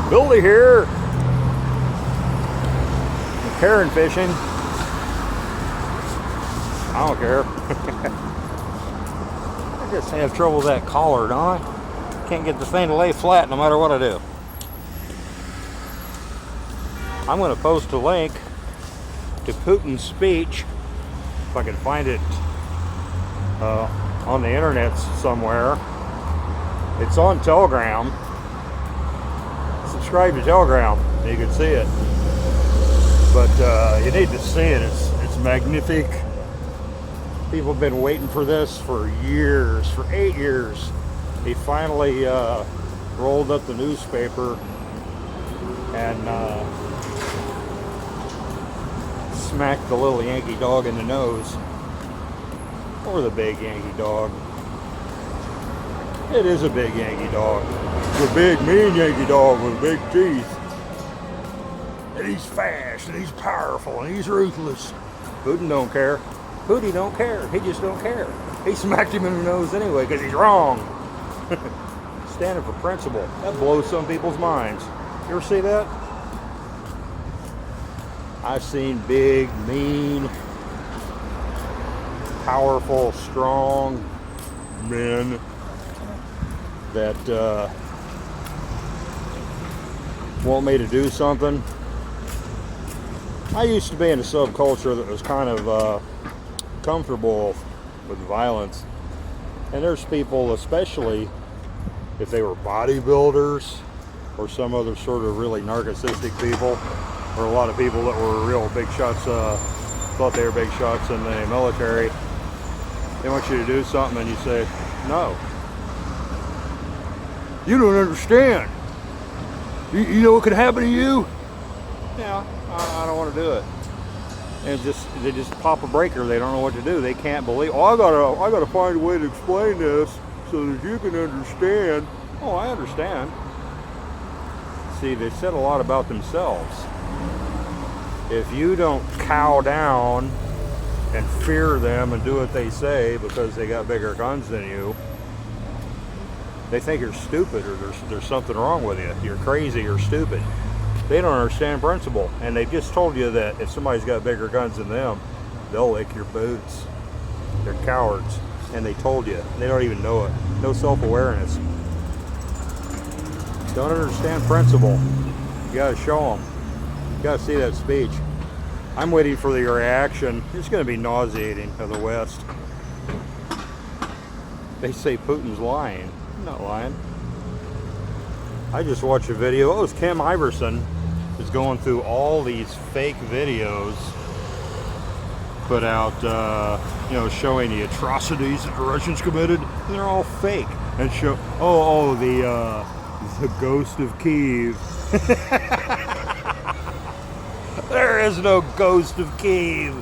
Billy here. Carron fishing. I don't care. I just have trouble with that collar, don't I? Can't get the thing to lay flat no matter what I do. I'm going to post a link to Putin's speech, if I can find it on the internet somewhere. It's on Telegram. Subscribe to Telegram, you can see it. But you need to see it. It's magnific. People have been waiting for this for years, for 8 years. He finally rolled up the newspaper and smacked the little Yankee dog in the nose. Or the big Yankee dog. It is a big Yankee dog. It's a big, mean Yankee dog with big teeth. And he's fast, and he's powerful, and he's ruthless. Putin don't care. Putin don't care. He just don't care. He smacked him in the nose anyway because he's wrong. Standing for principle. That blows some people's minds. You ever see that? I've seen big, mean, powerful, strong men that want me to do something. I used to be in a subculture that was kind of comfortable with violence, and there's people, especially if they were bodybuilders or some other sort of really narcissistic people, or a lot of people that were real big shots, thought they were big shots in the military. They want you to do something and you say, no. You don't understand. You know what could happen to you? Yeah, I don't want to do it. And they just pop a breaker. They don't know what to do. They can't believe. Oh, I gotta find a way to explain this so that you can understand. Oh, I understand. See, they said a lot about themselves. If you don't cow down and fear them and do what they say because they got bigger guns than you, they think you're stupid or there's something wrong with you. You're crazy or stupid. They don't understand principle, and they've just told you that if somebody's got bigger guns than them, they'll lick your boots. They're cowards, and they told you. They don't even know it. No self-awareness. Don't understand principle. You gotta show them. You gotta see that speech. I'm waiting for the reaction. It's gonna be nauseating of the West. They say Putin's lying. I'm not lying. I just watched a video. Oh, it was Kim Iverson is going through all these fake videos put out, showing the atrocities that the Russians committed. And they're all fake. And show, the ghost of Kiev. There is no ghost of Kiev.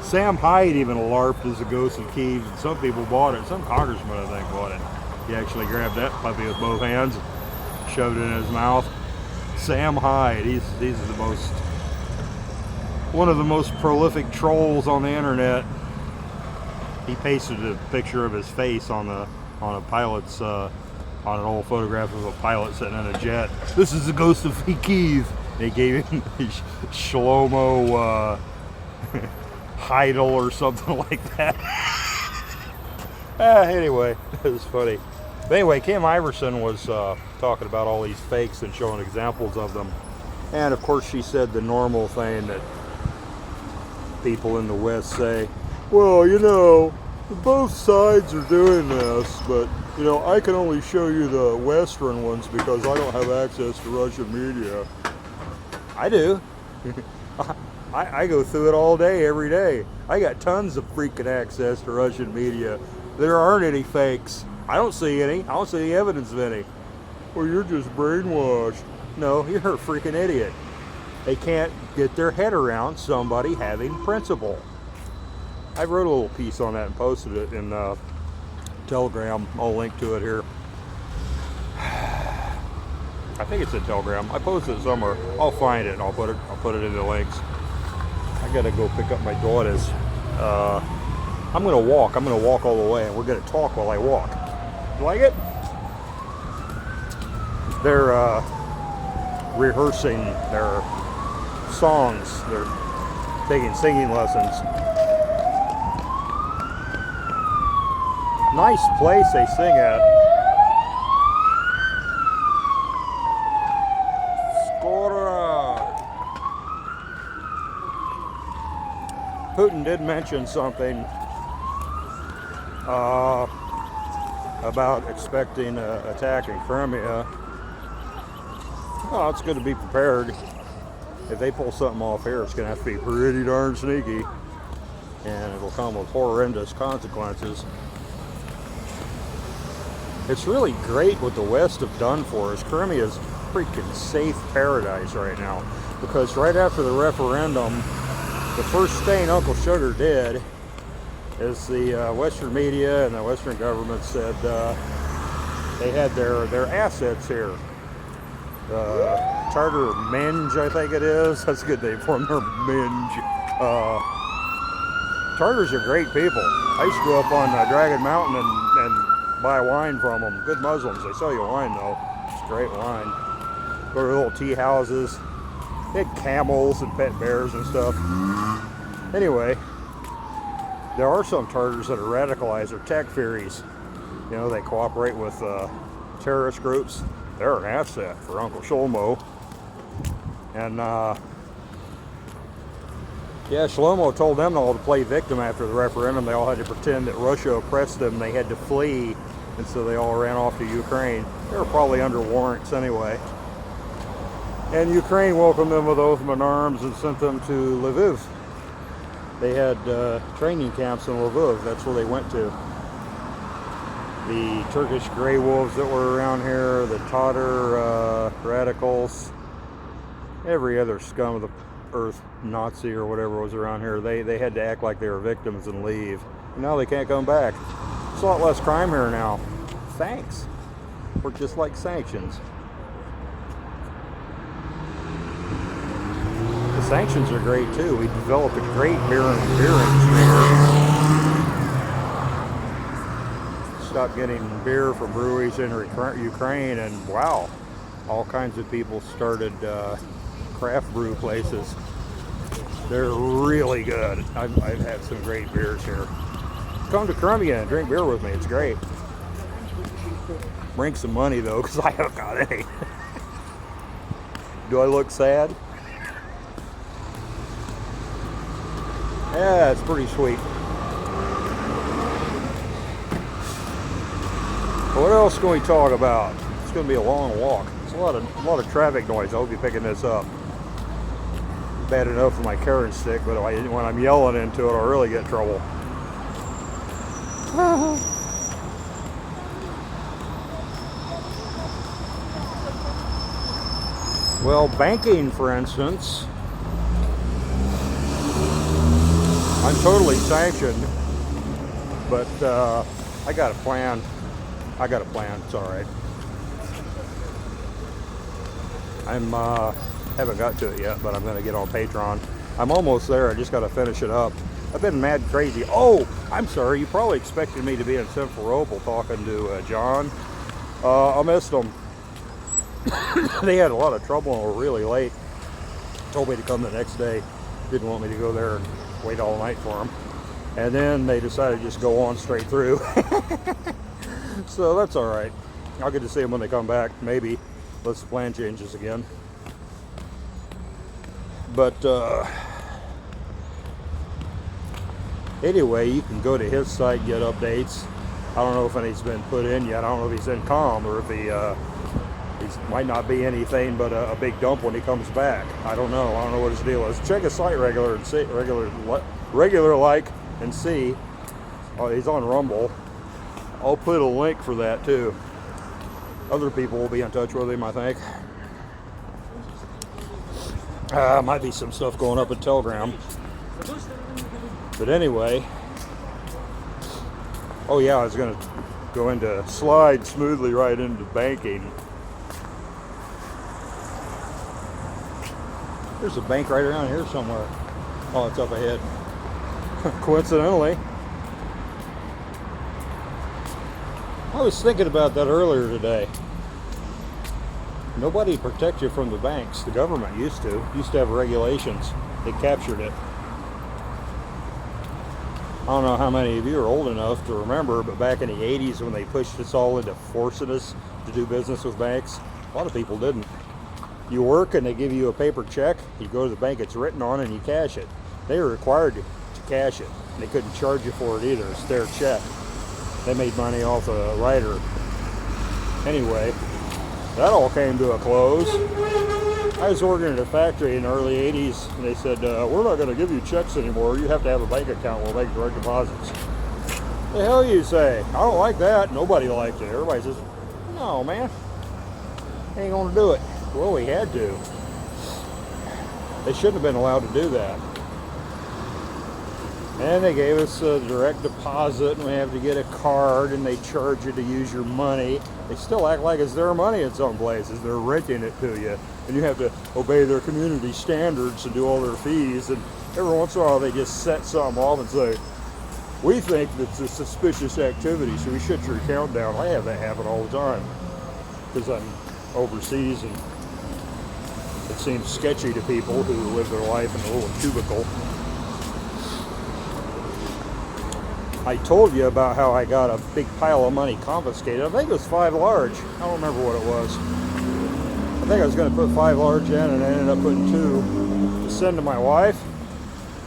Sam Hyde even LARPed as the ghost of Kiev. Some people bought it. Some congressman, I think, bought it. He actually grabbed that puppy with both hands, shoved it in his mouth. Sam Hyde, he's one of the most prolific trolls on the internet. He pasted a picture of his face on a pilot's on an old photograph of a pilot sitting in a jet. This is the ghost of Kiev. They gave him Shlomo Heidel or something like that. Anyway, it was funny. But anyway, Kim Iverson was talking about all these fakes and showing examples of them. And of course she said the normal thing that people in the West say, well, both sides are doing this, but, I can only show you the Western ones because I don't have access to Russian media. I do. I go through it all day, every day. I got tons of freaking access to Russian media. There aren't any fakes. I don't see any. I don't see any evidence of any. Well, you're just brainwashed. No, you're a freaking idiot. They can't get their head around somebody having principle. I wrote a little piece on that and posted it in Telegram. I'll link to it here. I think it's in Telegram. I posted it somewhere. I'll find it and I'll put it in the links. I gotta go pick up my daughters. I'm gonna walk. I'm gonna walk all the way, and we're gonna talk while I walk. You like it? They're rehearsing their songs. They're taking singing lessons. Nice place they sing at. Putin did mention something about expecting an attack in Crimea. Oh, it's good to be prepared. If they pull something off here, it's going to have to be pretty darn sneaky, and it'll come with horrendous consequences. It's really great what the West have done for us. Crimea is freaking safe paradise right now, because right after the referendum, the first thing Uncle Sugar did is the Western media and the Western government said they had their assets here. Charter Minge, I think it is. That's a good name for them. They're Minge. Charters are great people. I used to go up on Dragon Mountain and buy wine from them. Good Muslims. They sell you wine though. It's great wine. Go to little tea houses. They had camels and pet bears and stuff. Anyway, there are some charters that are radicalized. They're Takfiris. You know, they cooperate with terrorist groups. They're an asset for Uncle Shlomo. And yeah, Shlomo told them all to play victim after the referendum. They all had to pretend that Russia oppressed them. They had to flee, and so they all ran off to Ukraine. They were probably under warrants anyway. And Ukraine welcomed them with open arms and sent them to Lviv. They had training camps in Lviv. That's where they went to. The Turkish Grey Wolves that were around here, the Tatar radicals, every other scum of the earth, Nazi or whatever was around here, they had to act like they were victims and leave. And now they can't come back. There's a lot less crime here now. Thanks. We're just like Sanctions. The Sanctions are great too. We developed a great beer industry here. Stopped getting beer from breweries in Ukraine, and wow, all kinds of people started craft brew places. They're really good. I've had some great beers here. Come to Crimea and drink beer with me. It's great. Bring some money though, because I haven't got any. Do I look sad? Yeah, it's pretty sweet. What else can we talk about? It's going to be a long walk. It's a lot of traffic noise. I hope you're picking this up. Bad enough with my carrot stick, but when I'm yelling into it, I'll really get in trouble. Well, banking, for instance, I'm totally sanctioned, but I got a plan. It's all right. Haven't got to it yet, but I'm going to get on Patreon. I'm almost there. I just got to finish it up. I've been mad crazy. Oh, I'm sorry. You probably expected me to be in Simferopol talking to John. I missed them. They had a lot of trouble and were really late. Told me to come the next day. Didn't want me to go there and wait all night for them. And then they decided to just go on straight through. So that's all right. I'll get to see them when they come back. Maybe. Unless the plan changes again. But anyway, you can go to his site and get updates. I don't know if any's been put in yet. I don't know if he's in calm or if he might not be anything but a big dump when he comes back. I don't know. I don't know what his deal is. Check his site regular and see regular like and see. Oh, he's on Rumble. I'll put a link for that too. Other people will be in touch with him, I think. Might be some stuff going up in Telegram. But anyway. Oh yeah, I was going to go into slide smoothly right into banking. There's a bank right around here somewhere. Oh, it's up ahead. Coincidentally. I was thinking about that earlier today. Nobody protects you from the banks. The government used to have regulations. They captured it. I don't know how many of you are old enough to remember, but back in the 80s when they pushed us all into forcing us to do business with banks, a lot of people didn't. You work and they give you a paper check, you go to the bank it's written on and you cash it. They were required to cash it. They couldn't charge you for it either. It's their check. They made money off a writer. Anyway, that all came to a close. I was working at a factory in the early 80s and they said, we're not going to give you checks anymore. You have to have a bank account. We'll make direct deposits. The hell you say? I don't like that. Nobody liked it. Everybody says, no, man. Ain't going to do it. Well, we had to. They shouldn't have been allowed to do that. And they gave us a direct deposit, and we have to get a card, and they charge you to use your money. They still act like it's their money in some places. They're renting it to you, and you have to obey their community standards and do all their fees. And every once in a while, they just set something off and say, we think that's a suspicious activity, so we shut your account down. I have that happen all the time because I'm overseas, and it seems sketchy to people who live their life in a little cubicle. I told you about how I got a big pile of money confiscated. I think it was 5 large. I don't remember what it was. I think I was going to put 5 large in, and I ended up putting 2 to send to my wife.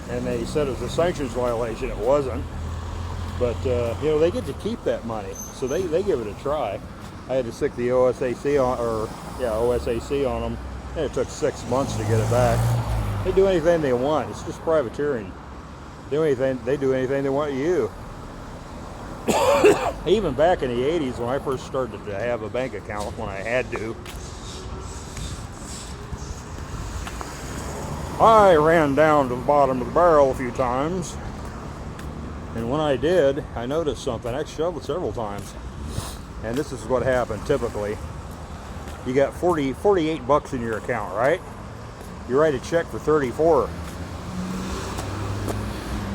And they said it was a sanctions violation. It wasn't. But, you know, they get to keep that money. So they give it a try. I had to stick the OSAC on them. And it took 6 months to get it back. They do anything they want. It's just privateering. They do anything they want you. Even back in the 80s when I first started to have a bank account, when I had to, I ran down to the bottom of the barrel a few times. And when I did, I noticed something. I shoved several times. And this is what happened typically. You got 48 bucks in your account, right? You write a check for 34.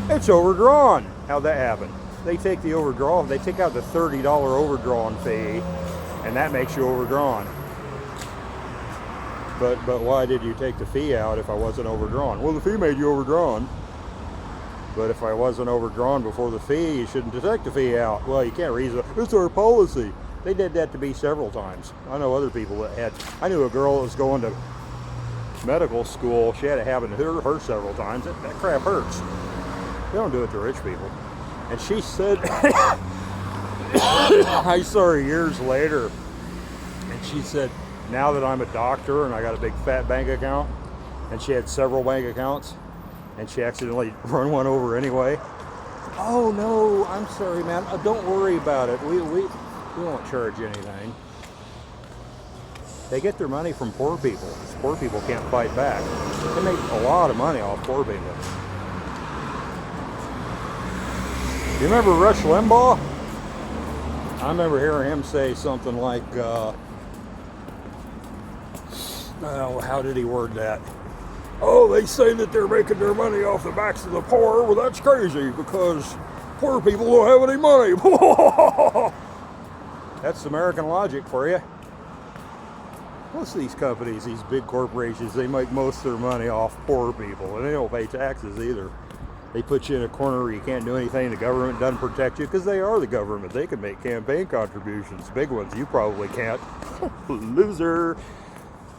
It's overdrawn. How'd that happen? They take the overdraw, they take out the $30 overdrawn fee, and that makes you overdrawn. But why did you take the fee out if I wasn't overdrawn? Well, the fee made you overdrawn. But if I wasn't overdrawn before the fee, you shouldn't take the fee out. Well, you can't reason. It's our policy. They did that to me several times. I know other people that had. I knew a girl that was going to medical school. She had it happen to her several times. That crap hurts. They don't do it to rich people. And she said, I saw her years later, and she said, now that I'm a doctor and I got a big fat bank account, and she had several bank accounts, and she accidentally run one over anyway. Oh no, I'm sorry, man. Don't worry about it. We won't charge you anything. They get their money from poor people. Poor people can't fight back. They make a lot of money off poor people. You remember Rush Limbaugh? I remember hearing him say something like, how did he word that? Oh, they say that they're making their money off the backs of the poor. Well, that's crazy because poor people don't have any money. That's American logic for you. Most of these companies, these big corporations, they make most of their money off poor people, and they don't pay taxes either. They put you in a corner where you can't do anything. The government doesn't protect you because they are the government. They can make campaign contributions, big ones. You probably can't. Loser.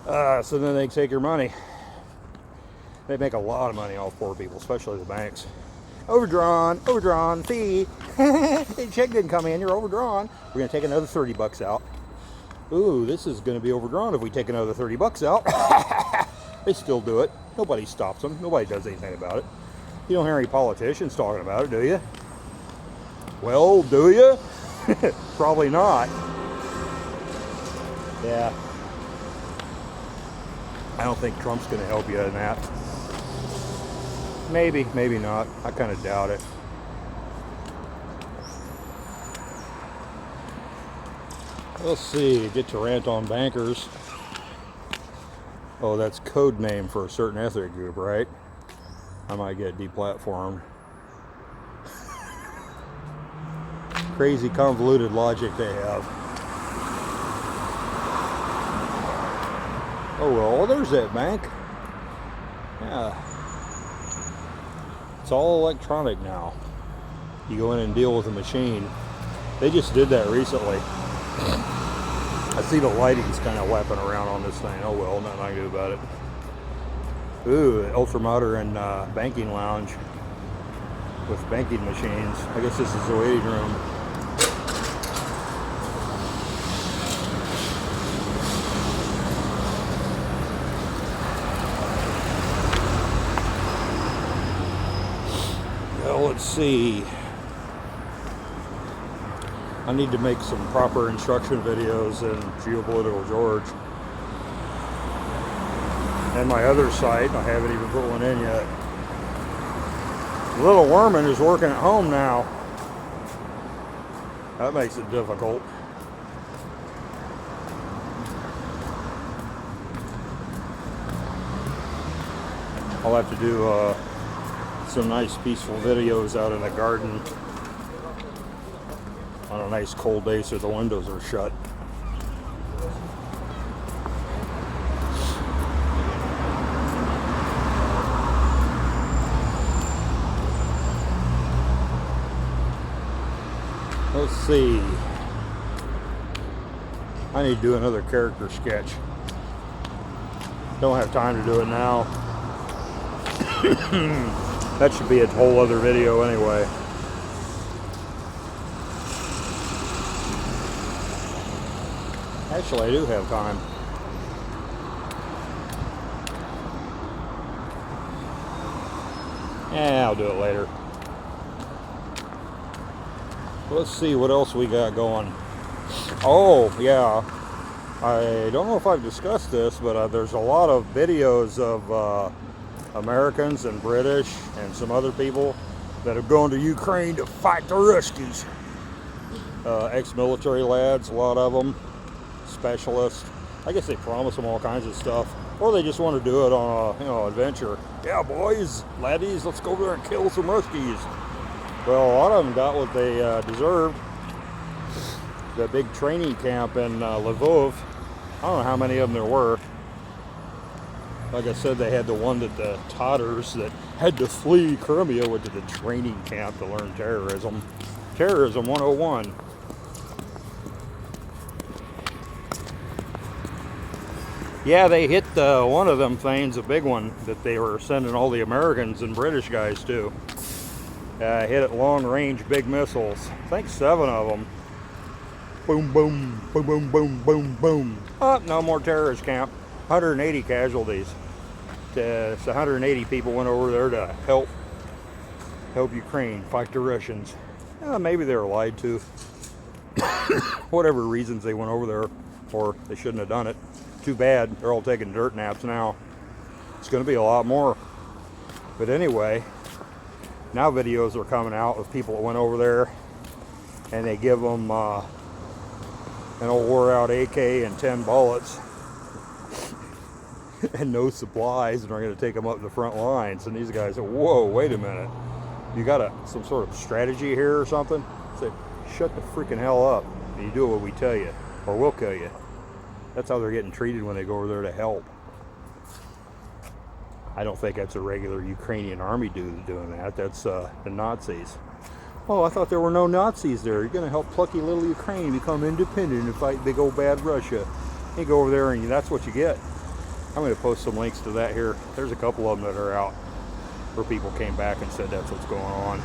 So then they take your money. They make a lot of money off poor people, especially the banks. Overdrawn, fee. The check didn't come in, you're overdrawn. We're going to take another 30 bucks out. Ooh, this is going to be overdrawn if we take another 30 bucks out. They still do it. Nobody stops them. Nobody does anything about it. You don't hear any politicians talking about it, do you? Well, do you? Probably not. Yeah. I don't think Trump's going to help you in that. Maybe, maybe not. I kind of doubt it. Let's see. Get to rant on bankers. Oh, that's code name for a certain ethnic group, right? I might get deplatformed. Crazy convoluted logic they have. Oh well, there's that bank. Yeah. It's all electronic now. You go in and deal with a machine. They just did that recently. I see the lighting's kind of whapping around on this thing. Oh well, nothing I can do about it. Ooh, ultramodern banking lounge with banking machines. I guess this is the waiting room. Well, let's see. I need to make some proper instruction videos in Geopolitical George. And my other site, I haven't even put one in yet. Little Worman is working at home now. That makes it difficult. I'll have to do some nice peaceful videos out in the garden on a nice cold day so the windows are shut. Let's see. I need to do another character sketch. Don't have time to do it now. That should be a whole other video anyway. Actually, I do have time. Yeah, I'll do it later. Let's see what else we got going. Oh, yeah. I don't know if I've discussed this, but there's a lot of videos of Americans and British and some other people that have gone to Ukraine to fight the Ruskies. Ex-military lads, a lot of them. Specialists. I guess they promise them all kinds of stuff. Or they just want to do it on a, adventure. Yeah, boys, laddies, let's go over there and kill some Ruskies. Well, a lot of them got what they deserved. The big training camp in Lvov. I don't know how many of them there were. Like I said, they had the one that the Tatars that had to flee Crimea went to the training camp to learn terrorism. Terrorism 101. Yeah, they hit one of them things, a big one, that they were sending all the Americans and British guys to. Hit it long range, big missiles. I think 7 of them. Boom, boom, boom, boom, boom, boom, boom. Oh, no more terrorist camp. 180 casualties. So 180 people went over there to help Ukraine fight the Russians. Maybe they were lied to. Whatever reasons they went over there, or they shouldn't have done it. Too bad. They're all taking dirt naps now. It's going to be a lot more. But anyway, now videos are coming out of people that went over there, and they give them an old wore-out AK and 10 bullets and no supplies, and are going to take them up the front lines. And these guys say, whoa, wait a minute. You got some sort of strategy here or something? Say, shut the freaking hell up. And you do what we tell you, or we'll kill you. That's how they're getting treated when they go over there to help. I don't think that's a regular Ukrainian army dude doing that. That's the Nazis. Oh, I thought there were no Nazis there. You're going to help plucky little Ukraine become independent and fight big old bad Russia. You go over there and that's what you get. I'm going to post some links to that here. There's a couple of them that are out where people came back and said that's what's going on.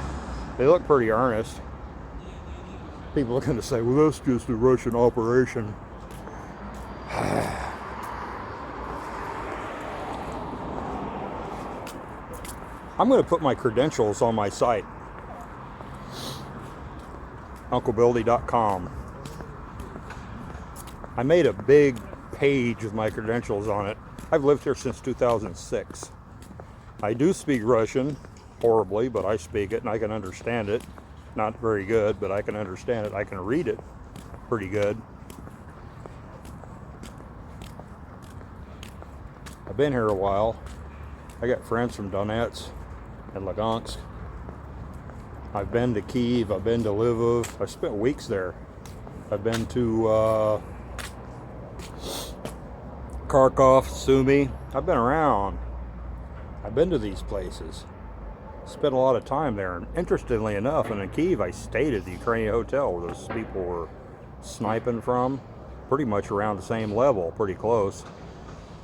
They look pretty earnest. People are going to say, well, that's just a Russian operation. I'm going to put my credentials on my site, unclebildy.com. I made a big page with my credentials on it. I've lived here since 2006. I do speak Russian, horribly, but I speak it and I can understand it. Not very good, but I can understand it. I can read it pretty good. I've been here a while. I got friends from Donetsk and Lugansk. I've been to Kyiv, I've been to Lvov. I've spent weeks there. I've been to Kharkov, Sumy. I've been around. I've been to these places. Spent a lot of time there. And interestingly enough, and in Kyiv, I stayed at the Ukrainian hotel where those people were sniping from. Pretty much around the same level, pretty close.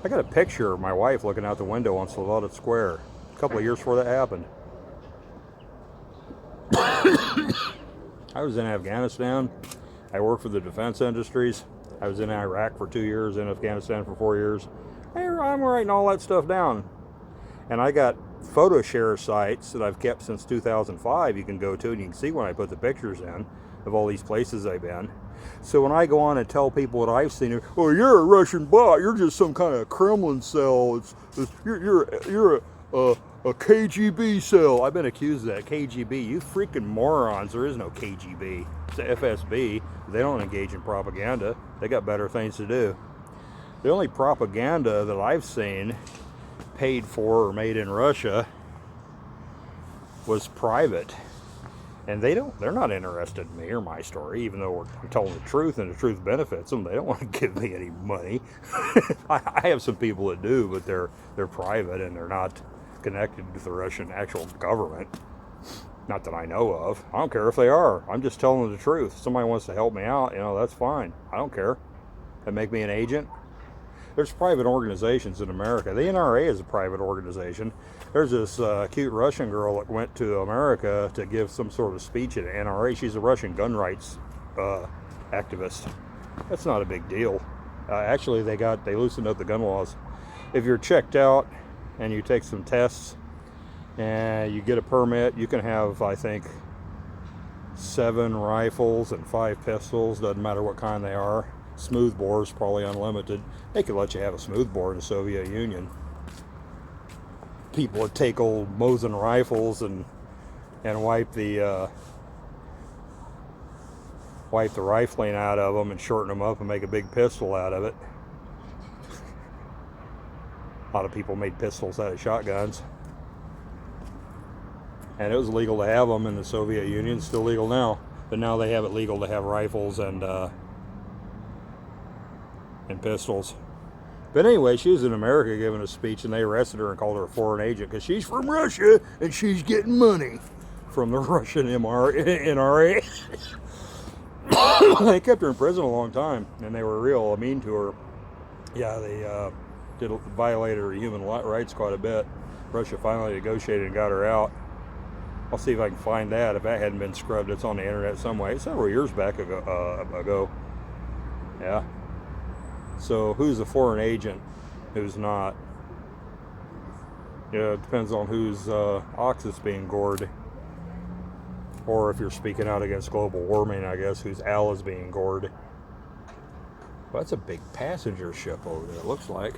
I got a picture of my wife looking out the window on Sloboda Square a couple of years before that happened. I was in Afghanistan. I worked for the defense industries. I was in Iraq for 2 years, in Afghanistan for 4 years. I'm writing all that stuff down. And I got photo share sites that I've kept since 2005 you can go to, and you can see when I put the pictures in of all these places I've been. So when I go on and tell people what I've seen, oh, you're a Russian bot, you're just some kind of Kremlin cell, you're a KGB cell. I've been accused of that. KGB, you freaking morons. There is no KGB. It's the FSB. They don't engage in propaganda. They got better things to do. The only propaganda that I've seen paid for or made in Russia was private. And they're not interested in me or my story, even though I'm telling the truth and the truth benefits them. They don't want to give me any money. I have some people that do, but they're private and they're not connected with the Russian actual government. Not that I know of. I don't care if they are. I'm just telling them the truth. If somebody wants to help me out, that's fine. I don't care. They make me an agent. There's private organizations in America. The NRA is a private organization. There's this cute Russian girl that went to America to give some sort of speech at the NRA. She's a Russian gun rights activist. That's not a big deal. Actually, they loosened up the gun laws. If you're checked out and you take some tests and you get a permit, you can have, I think, 7 rifles and 5 pistols. Doesn't matter what kind they are. Smooth bores, probably unlimited. They could let you have a smooth bore in the Soviet Union. People would take old Mosin rifles and wipe the rifling out of them and shorten them up and make a big pistol out of it. A lot of people made pistols out of shotguns. And it was legal to have them in the Soviet Union. Still legal now. But now they have it legal to have rifles and pistols. But anyway, she was in America giving a speech, and they arrested her and called her a foreign agent because she's from Russia and she's getting money from the Russian NRA. They kept her in prison a long time, and they were real mean to her. Yeah, they violated her human rights quite a bit. Russia finally negotiated and got her out. I'll see if I can find that. If that hadn't been scrubbed, it's on the internet some way. Several years back ago. Yeah. So who's a foreign agent? Who's not? Yeah, it depends on whose ox is being gored. Or if you're speaking out against global warming, I guess, whose owl is being gored. Well, that's a big passenger ship over there, it looks like.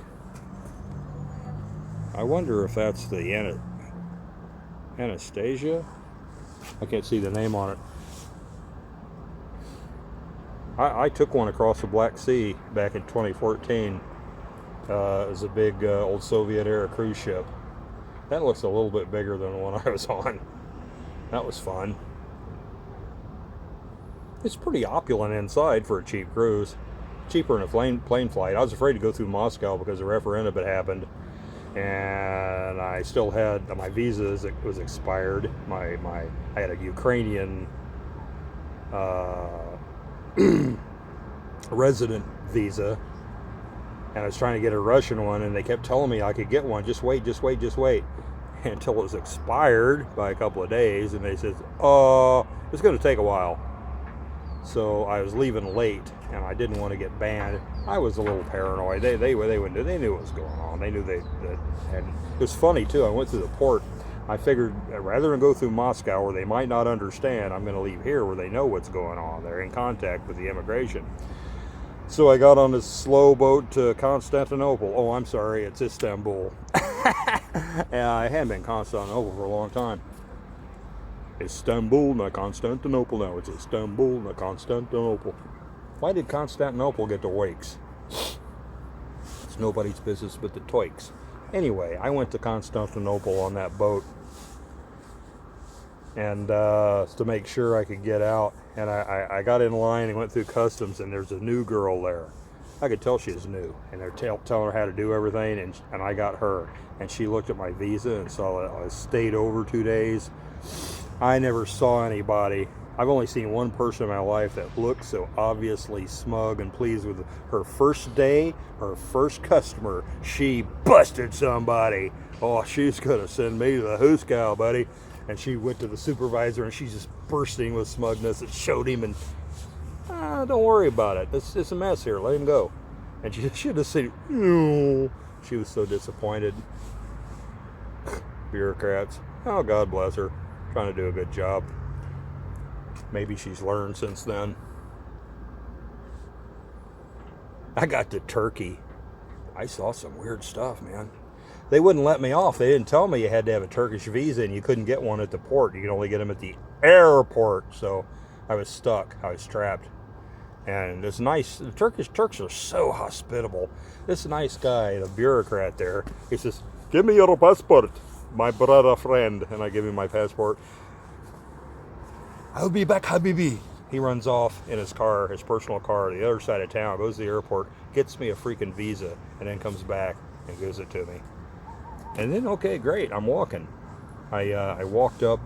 I wonder if that's the Anastasia? I can't see the name on it. I took one across the Black Sea back in 2014. It was a big old Soviet-era cruise ship. That looks a little bit bigger than the one I was on. That was fun. It's pretty opulent inside for a cheap cruise. Cheaper than a plane flight. I was afraid to go through Moscow because the referendum had happened. And I still had my visa was expired. I had a Ukrainian resident visa, and I was trying to get a Russian one, and they kept telling me I could get one. Just wait, until it was expired by a couple of days, and they said, it's going to take a while. So I was leaving late, and I didn't want to get banned. I was a little paranoid. They knew what was going on. They knew that it was funny too. I went through the port. I figured rather than go through Moscow where they might not understand, I'm going to leave here where they know what's going on. They're in contact with the immigration. So I got on this slow boat to Constantinople. Oh, I'm sorry, it's Istanbul. Yeah, I hadn't been Constantinople for a long time. Istanbul, not Constantinople. Now it's Istanbul, not Constantinople. Why did Constantinople get the wakes? It's nobody's business but the toiks. Anyway, I went to Constantinople on that boat, and to make sure I could get out. And I got in line and went through customs, and there's a new girl there. I could tell she was new, and they're telling her how to do everything, and I got her, and she looked at my visa and saw that I stayed over 2 days. I never saw anybody. I've only seen one person in my life that looked so obviously smug and pleased with her first day, her first customer. She busted somebody. Oh, she's gonna send me to the hoose cow, buddy. And she went to the supervisor, and she's just bursting with smugness and showed him, and don't worry about it. It's a mess here. Let him go. And she should have said, no. She was so disappointed. Bureaucrats. Oh, God bless her. Trying to do a good job. Maybe she's learned since then. I got to Turkey. I saw some weird stuff, man. They wouldn't let me off. They didn't tell me you had to have a Turkish visa and you couldn't get one at the port. You could only get them at the airport. So I was stuck. I was trapped. And it's nice. The Turks are so hospitable. This nice guy, the bureaucrat there, he says, give me your passport, my brother friend. And I give him my passport. I'll be back, Habibi. He runs off in his car, his personal car, the other side of town, goes to the airport, gets me a freaking visa, and then comes back and gives it to me. And then, okay, great, I'm walking. I walked up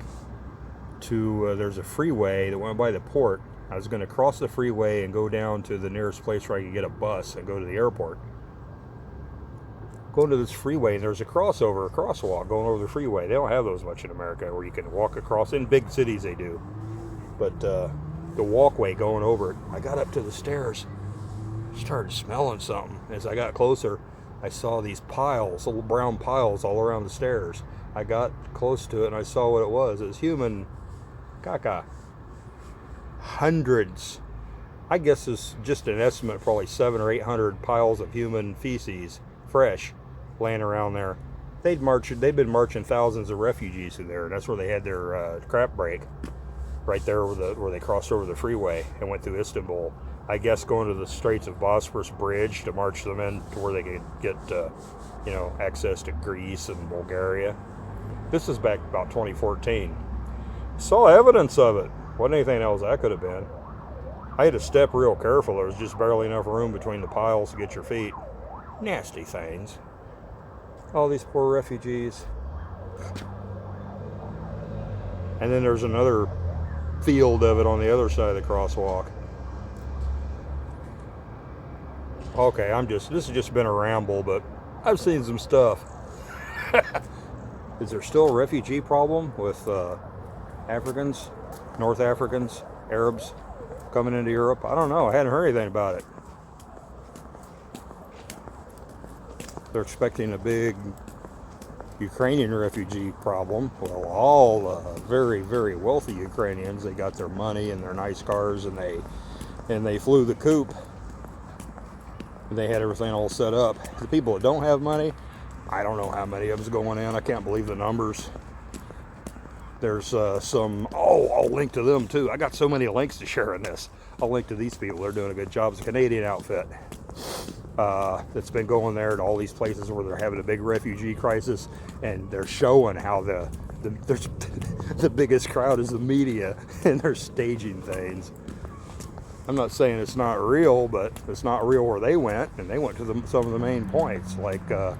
to, there's a freeway that went by the port. I was going to cross the freeway and go down to the nearest place where I could get a bus and go to the airport. Going to this freeway, and there's a crosswalk going over the freeway. They don't have those much in America where you can walk across. In big cities they do. But the walkway going over it, I got up to the stairs, started smelling something. As I got closer, I saw these piles, little brown piles all around the stairs. I got close to it and I saw what it was. It was human caca. Hundreds. I guess it's just an estimate, probably 700 or 800 piles of human feces, fresh, laying around there. They'd been marching thousands of refugees through there. That's where they had their crap break. Right there where they crossed over the freeway and went through Istanbul. I guess going to the Straits of Bosphorus bridge to march them in to where they could get, access to Greece and Bulgaria. This is back about 2014. Saw evidence of it. Wasn't anything else that could have been. I had to step real careful. There was just barely enough room between the piles to get your feet. Nasty things. All these poor refugees. And then there's another field of it on the other side of the crosswalk. Okay, this has just been a ramble, but I've seen some stuff. Is there still a refugee problem with Africans, North Africans, Arabs coming into Europe? I don't know. I hadn't heard anything about it. They're expecting a big Ukrainian refugee problem. Well, all very, very wealthy Ukrainians, they got their money and their nice cars, and they flew the coop. They had everything all set up. The people that don't have money, I don't know how many of them's going in. I can't believe the numbers. There's I'll link to them too. I got so many links to share in this. I'll link to these people. They're doing a good job. It's a Canadian outfit that's been going there to all these places where they're having a big refugee crisis, and they're showing how the biggest crowd is the media, and they're staging things. I'm not saying it's not real, but it's not real where they went, and they went to some of the main points, like the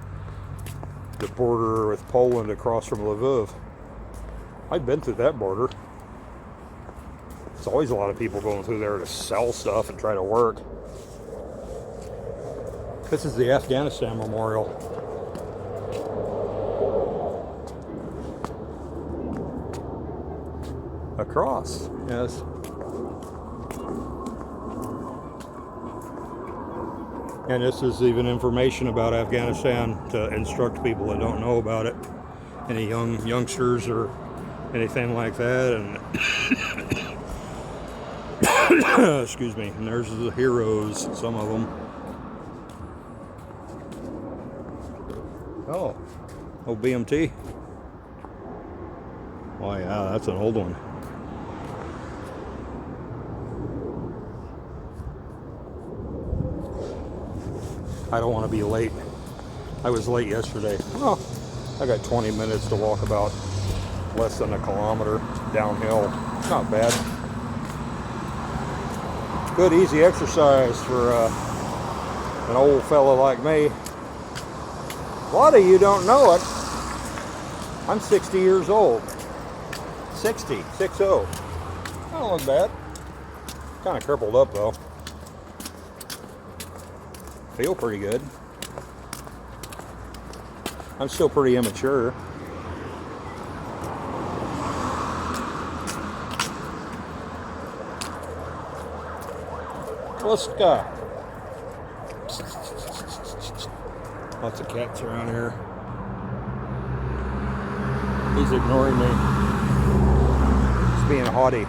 border with Poland across from Lviv. I've been through that border. There's always a lot of people going through there to sell stuff and try to work. This is the Afghanistan Memorial. Across, yes. And this is even information about Afghanistan to instruct people that don't know about it. Any youngsters or anything like that. And excuse me. And there's the heroes, some of them. Oh, BMT. Oh yeah, that's an old one. I don't want to be late. I was late yesterday. Oh, I got 20 minutes to walk about less than a kilometer downhill. Not bad. Good, easy exercise for an old fella like me. A lot of you don't know it. I'm 60 years old. 60, 60. Don't look bad. Kind of crippled up though. Feel pretty good. I'm still pretty immature. Let's go. Lots of cats around here. He's ignoring me. He's being haughty.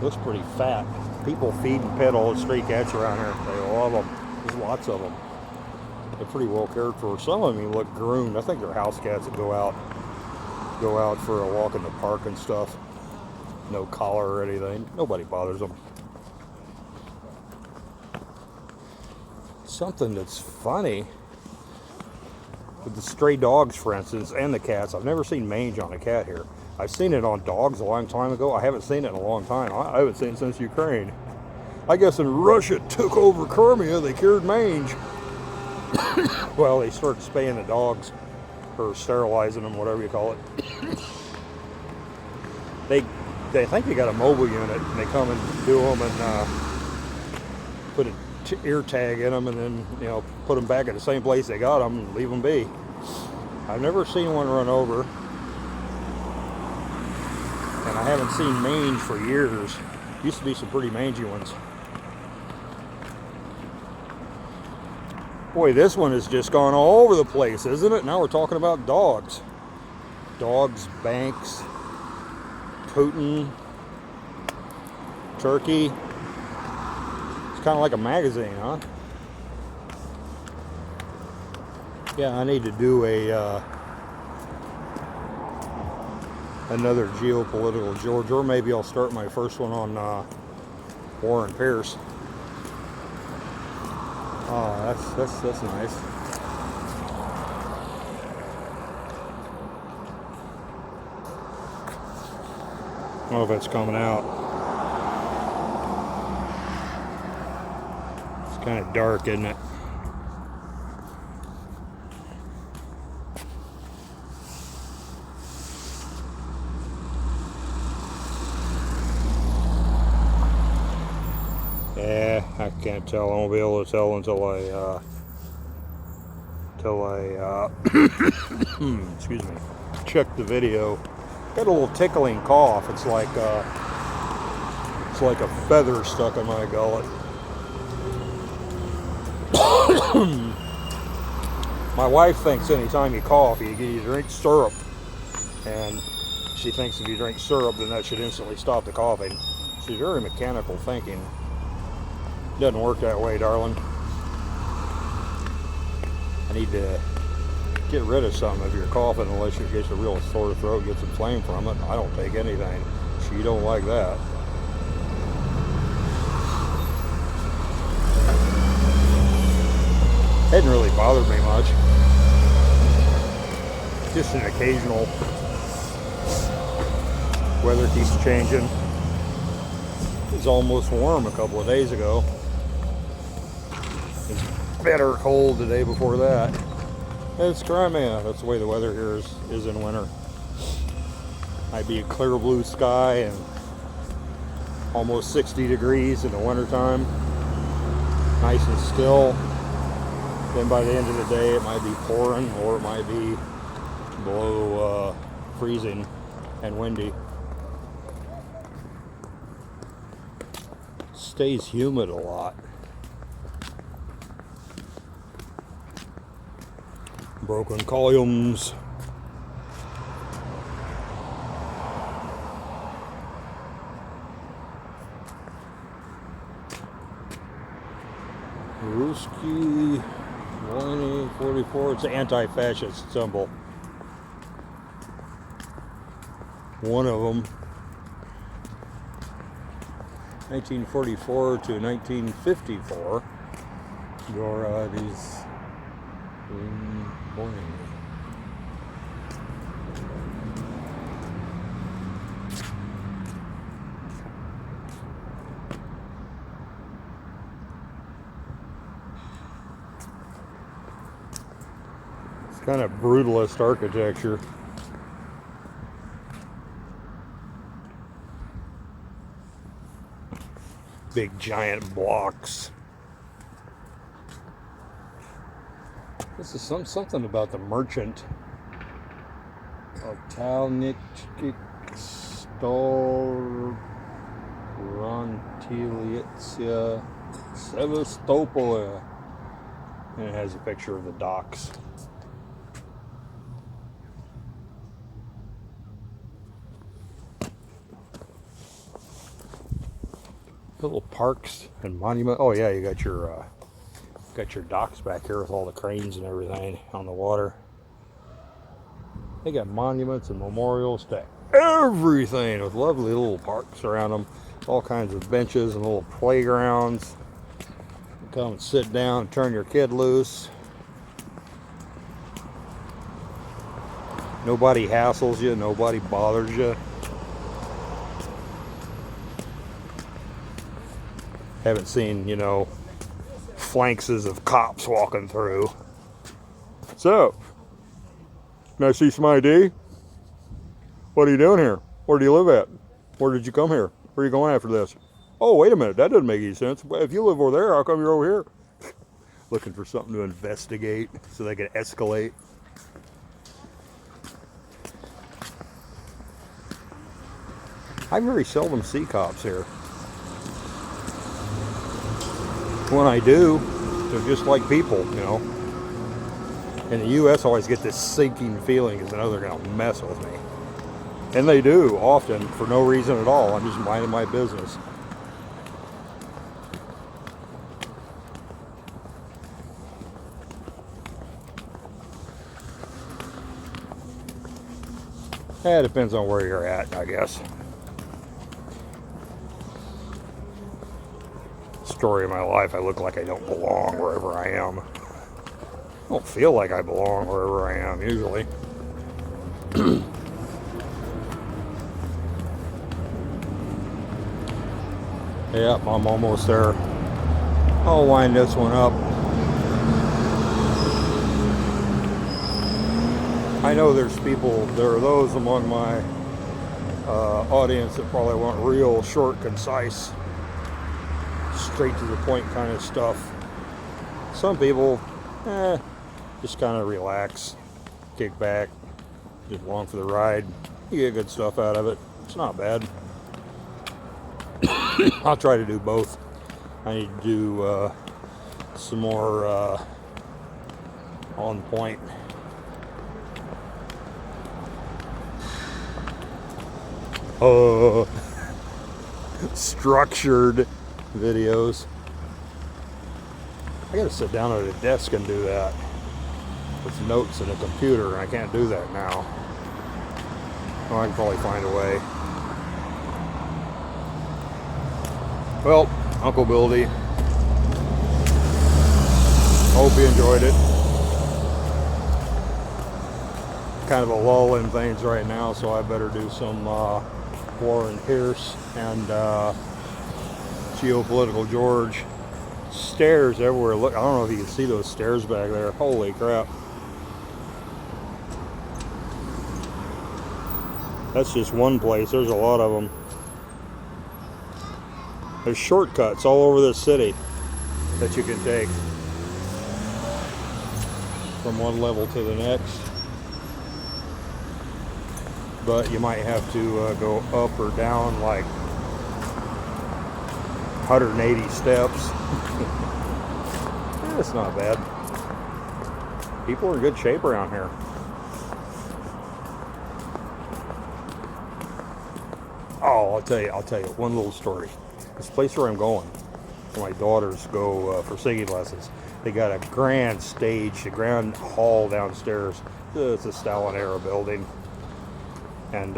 Looks pretty fat. People feed and pet all the stray cats around here. They love them. There's lots of them. They're pretty well cared for. Some of them look groomed. I think they're house cats that go out for a walk in the park and stuff. No collar or anything. Nobody bothers them. Something that's funny with the stray dogs, for instance, and the cats. I've never seen mange on a cat here. I've seen it on dogs a long time ago. I haven't seen it in a long time. I haven't seen it since Ukraine. I guess when Russia took over Crimea, they cured mange. Well, they started spaying the dogs, or sterilizing them, whatever you call it. They think they got a mobile unit, and they come and do them and put a ear tag in them, and then put them back at the same place they got them and leave them be. I've never seen one run over, and I haven't seen mange for years. Used to be some pretty mangy ones. Boy, this one has just gone all over the place, isn't it? Now we're talking about dogs. Dogs, banks, Putin, Turkey. It's kind of like a magazine, huh? Yeah, I need to do another geopolitical George, or maybe I'll start my first one on Warren Pierce. Oh, that's nice. I don't know if it's coming out. It's kind of dark, isn't it? Yeah, I can't tell. I won't be able to tell until I excuse me, check the video. Got a little tickling cough. It's like a feather stuck in my gullet. My wife thinks anytime you cough, you drink syrup, and she thinks if you drink syrup, then that should instantly stop the coughing. She's very mechanical thinking. Doesn't work that way, darling. I need to get rid of something if you're coughing, unless you get a real sore throat, gets inflamed from it. I don't take anything. She don't like that. Hadn't really bothered me much. Just an occasional. Weather keeps changing. It was almost warm a couple of days ago. It's bitter cold the day before that. It's Crimea. That's the way the weather here is in winter. Might be a clear blue sky and almost 60 degrees in the wintertime. Nice and still. Then by the end of the day, it might be pouring, or it might be below freezing and windy. Stays humid a lot. Broken columns. Ruski 144. It's an anti-fascist symbol. One of them. 1944 to 1954. Goradi's morning. Kind of brutalist architecture. Big giant blocks. This is something about the merchant of Talnikstor Sevastopol. And it has a picture of the docks. Little parks and monuments. Oh yeah, you got your docks back here with all the cranes and everything on the water. They got monuments and memorials to everything with lovely little parks around them. All kinds of benches and little playgrounds. You come and sit down and turn your kid loose. Nobody hassles you. Nobody bothers you. Haven't seen, you know, flanks of cops walking through. So, can I see some ID? What are you doing here? Where do you live at? Where did you come here? Where are you going after this? Oh, wait a minute. That doesn't make any sense. If you live over there, how come you're over here? Looking for something to investigate so they can escalate. I very seldom see cops here. When I do, they're just like people, you know. In the U.S., I always get this sinking feeling because I know they're going to mess with me. And they do, often, for no reason at all. I'm just minding my business. It depends on where you're at, I guess. Story of my life, I look like I don't belong wherever I am. I don't feel like I belong wherever I am, usually. Yep, I'm almost there. I'll wind this one up. I know there are those among my audience that probably want real short, concise, straight to the point kind of stuff. Some people, just kind of relax, kick back, just along for the ride. You get good stuff out of it. It's not bad. I'll try to do both. I need to do some more on point. Structured videos. I gotta sit down at a desk and do that with notes and a computer, and I can't do that now. Well, I can probably find a way. Well, Uncle Bildy, hope you enjoyed it. Kind of a lull in things right now, so I better do some War and Pierce and Geopolitical George. Stairs everywhere. Look, I don't know if you can see those stairs back there. Holy crap. That's just one place. There's a lot of them. There's shortcuts all over this city that you can take from one level to the next. But you might have to go up or down like 180 steps. That's not bad. People are in good shape around here. Oh, I'll tell you one little story. This place where I'm going, where my daughters go for singing lessons, they got a grand stage, a grand hall downstairs. It's a Stalin era building. And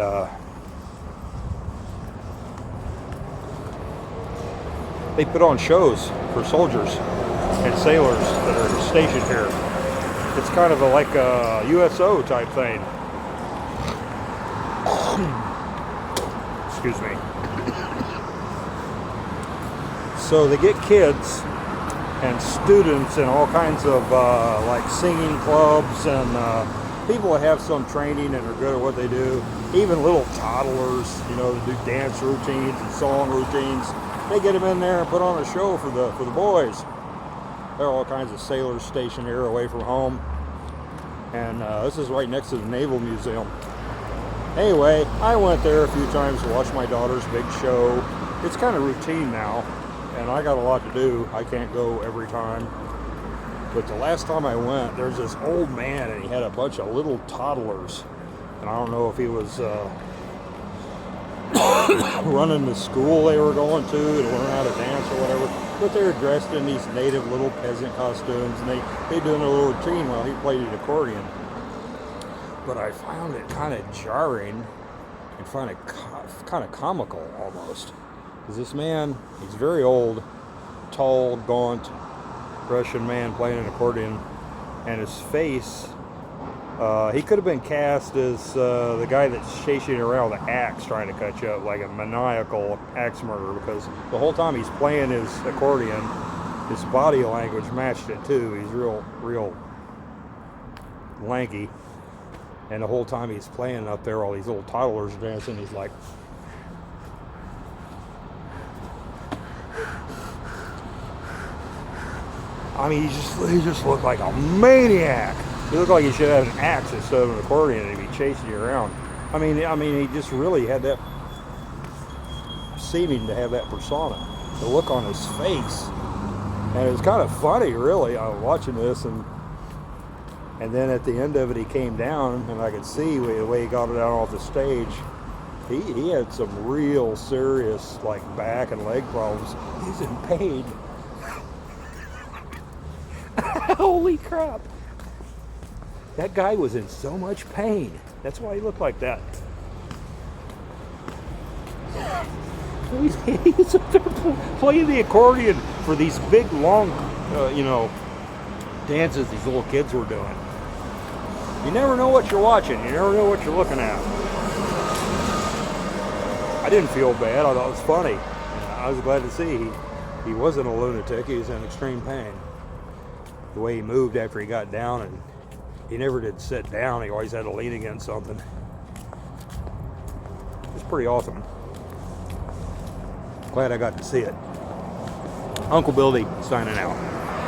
they put on shows for soldiers and sailors that are stationed here. It's kind of like a USO type thing. Excuse me. So they get kids and students and all kinds of like singing clubs and people that have some training and are good at what they do. Even little toddlers, you know, that do dance routines and song routines. They get them in there and put on a show for the boys. There are all kinds of sailors stationed here away from home. And this is right next to the Naval Museum. Anyway, I went there a few times to watch my daughter's big show. It's kind of routine now, and I got a lot to do. I can't go every time. But the last time I went, there's this old man, and he had a bunch of little toddlers. And I don't know if he was running the school they were going to learn how to dance or whatever. But they were dressed in these native little peasant costumes, and they doing a little routine while he played the accordion. But I found it kind of jarring and kind of comical almost. Because this man, he's very old, tall, gaunt, Russian man playing an accordion, and his face, he could have been cast as the guy that's chasing you around with an axe trying to cut you up, like a maniacal axe murderer, because the whole time he's playing his accordion, his body language matched it too. He's real lanky, and the whole time he's playing up there, all these little toddlers dancing, he's like, I mean, he just looked like a maniac. He looked like he should have an axe instead of an accordion and he'd be chasing you around. I mean, he just really had that, seeming to have that persona, the look on his face. And it was kind of funny, really. I was watching this, and then at the end of it, he came down, and I could see the way he got it out off the stage. He had some real serious, like, back and leg problems. He's in pain. Holy crap. That guy was in so much pain. That's why he looked like that. He's up there playing the accordion for these big, long, dances these little kids were doing. You never know what you're watching. You never know what you're looking at. I didn't feel bad. I thought it was funny. I was glad to see he wasn't a lunatic. He was in extreme pain. The way he moved after he got down, and he never did sit down. He always had to lean against something. It's pretty awesome. Glad I got to see it. Uncle Billy signing out.